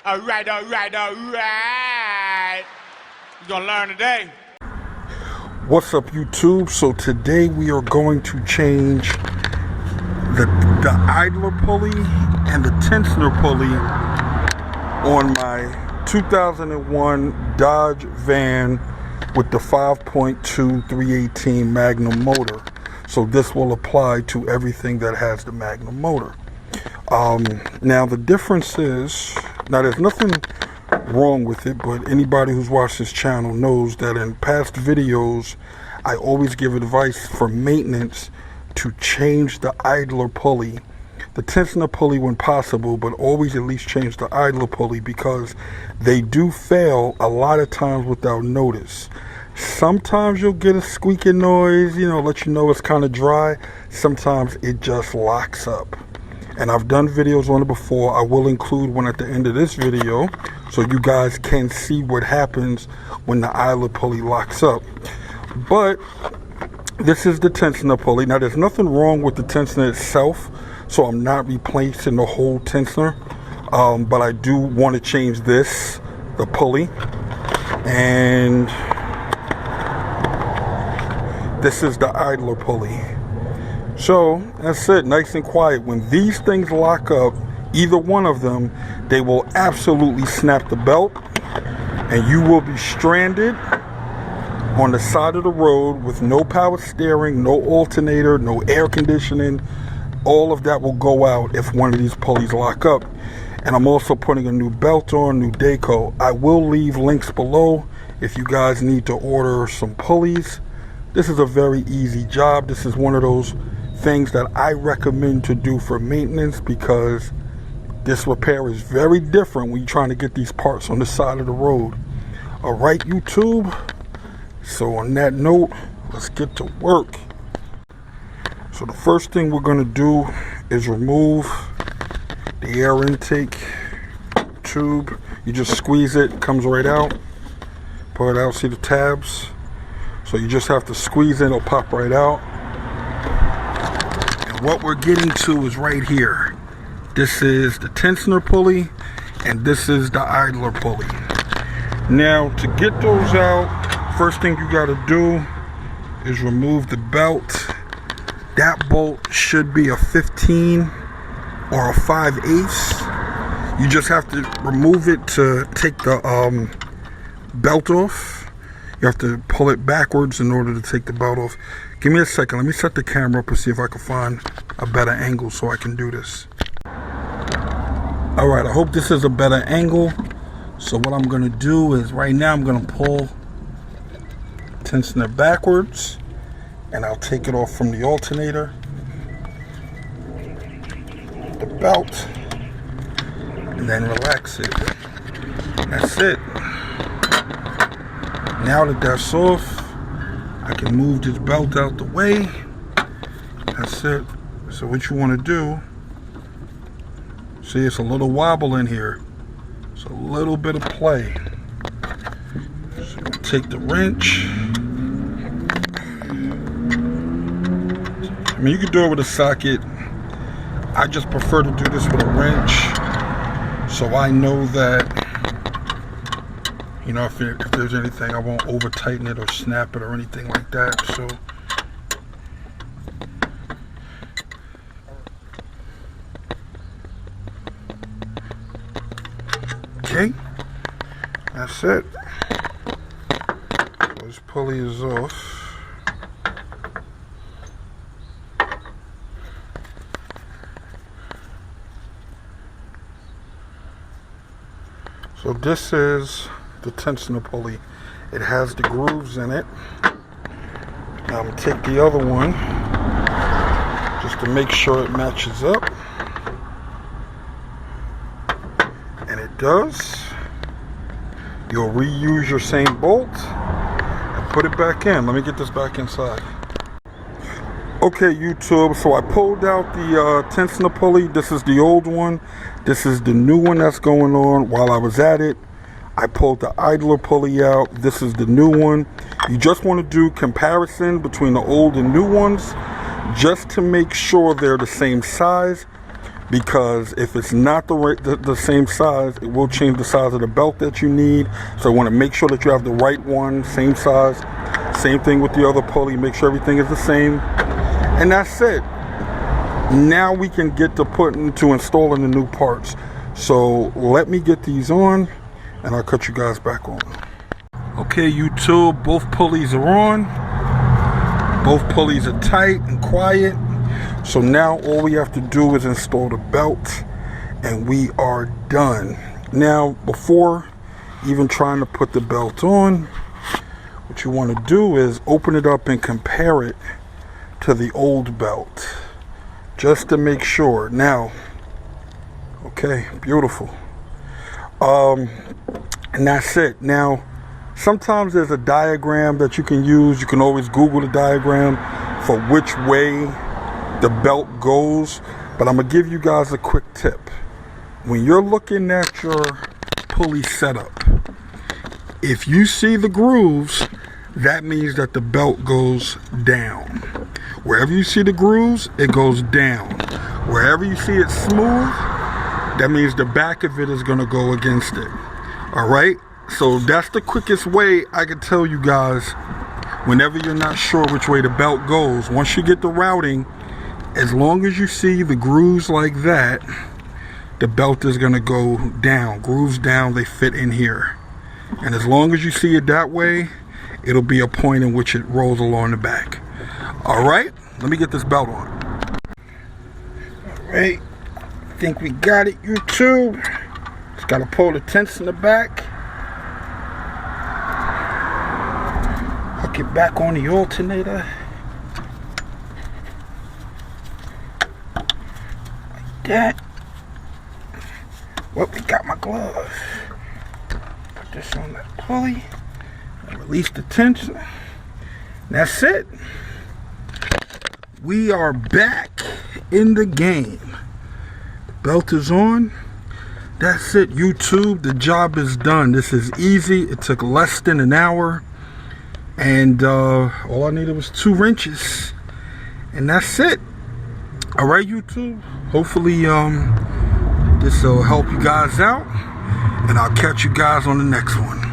All right. You're gonna learn today. What's up, YouTube? So today we are going to change the idler pulley and the tensioner pulley on my 2001 Dodge van with the 5.2 318 Magnum motor. So this will apply to everything that has the Magnum motor. Now the difference is, now there's nothing wrong with it, but anybody who's watched this channel knows that in past videos I always give advice for maintenance to change the idler pulley, the tensioner pulley when possible, but always at least change the idler pulley because they do fail a lot of times without notice. Sometimes you'll get a squeaking noise, let you know it's kind of dry. Sometimes it just locks up. And I've done videos on it before. I will include one at the end of this video so you guys can see what happens when the idler pulley locks up. But this is the tensioner pulley. Now there's nothing wrong with the tensioner itself, so I'm not replacing the whole tensioner. But I do want to change this, the pulley. And this is the idler pulley. So that's it, nice and quiet. When these things lock up, either one of them, they will absolutely snap the belt and you will be stranded on the side of the road with no power steering, no alternator, no air conditioning. All of that will go out if one of these pulleys lock up. And I'm also putting a new belt on, new Dayco. I will leave links below if you guys need to order some pulleys. This is a very easy job. This is one of those things that I recommend to do for maintenance because this repair is very different when you're trying to get these parts on the side of the road. All right, YouTube. So on that note, let's get to work. So the first thing we're going to do is remove the air intake tube. You just squeeze it, it comes right out. Pull it out, see the tabs? So you just have to squeeze it, it'll pop right out. And what we're getting to is right here. This is the tensioner pulley and this is the idler pulley. Now to get those out, first thing you gotta do is remove the belt. That bolt should be a 15 or a 5/8. You just have to remove it to take the belt off. You have to pull it backwards in order to take the belt off. Give me a second. Let me set the camera up and see if I can find a better angle so I can do this. All right, I hope this is a better angle. So what I'm gonna do is right now I'm gonna pull tensioner backwards and I'll take it off from the alternator, the belt, and then relax it. That's it. Now that that's off, I can move this belt out the way. That's it. So what you want to do, see it's a little wobble in here. It's a little bit of play. So take the wrench. I mean, you could do it with a socket. I just prefer to do this with a wrench. So I know that if there's anything, I won't over tighten it or snap it or anything like that. So okay, that's it. This pulley is off. So this is the tensioner pulley. It has the grooves in it. Now I'm going to take the other one just to make sure it matches up. And it does. You'll reuse your same bolt and put it back in. Let me get this back inside. Okay, YouTube, so I pulled out the tensioner pulley. This is the old one. This is the new one that's going on. While I was at it, I pulled the idler pulley out. This is the new one. You just want to do comparison between the old and new ones just to make sure they're the same size. because if it's not the same size, it will change the size of the belt that you need. So I want to make sure that you have the right one, same size. Same thing with the other pulley. Make sure everything is the same, and that's it. Now we can get to installing the new parts. So let me get these on, and I'll cut you guys back on. Okay, YouTube, both pulleys are on. Both pulleys are tight and quiet. So now all we have to do is install the belt, and we are done. Now, before even trying to put the belt on, what you want to do is open it up and compare it to the old belt, just to make sure. Now, okay, beautiful. And that's it. Now, sometimes there's a diagram that you can use. You can always Google the diagram for which way the belt goes. But I'm gonna give you guys a quick tip. When you're looking at your pulley setup, if you see the grooves, that means that the belt goes down. Wherever you see the grooves, it goes down. Wherever you see it smooth, that means the back of it is going to go against it. All right? So that's the quickest way I can tell you guys whenever you're not sure which way the belt goes. Once you get the routing, as long as you see the grooves like that, the belt is going to go down. Grooves down, they fit in here. And as long as you see it that way, it'll be a point in which it rolls along the back. All right, let me get this belt on. All right, I think we got it, YouTube. Just gotta pull the tension in the back. Hook it back on the alternator. Like that. Well, we got my gloves. Put this on that pulley. Release the tension. That's it. We are back in the game. The belt is on. That's it, YouTube. The job is done. This is easy. It took less than an hour. And all I needed was 2 wrenches. And that's it. All right, YouTube. Hopefully this will help you guys out. And I'll catch you guys on the next one.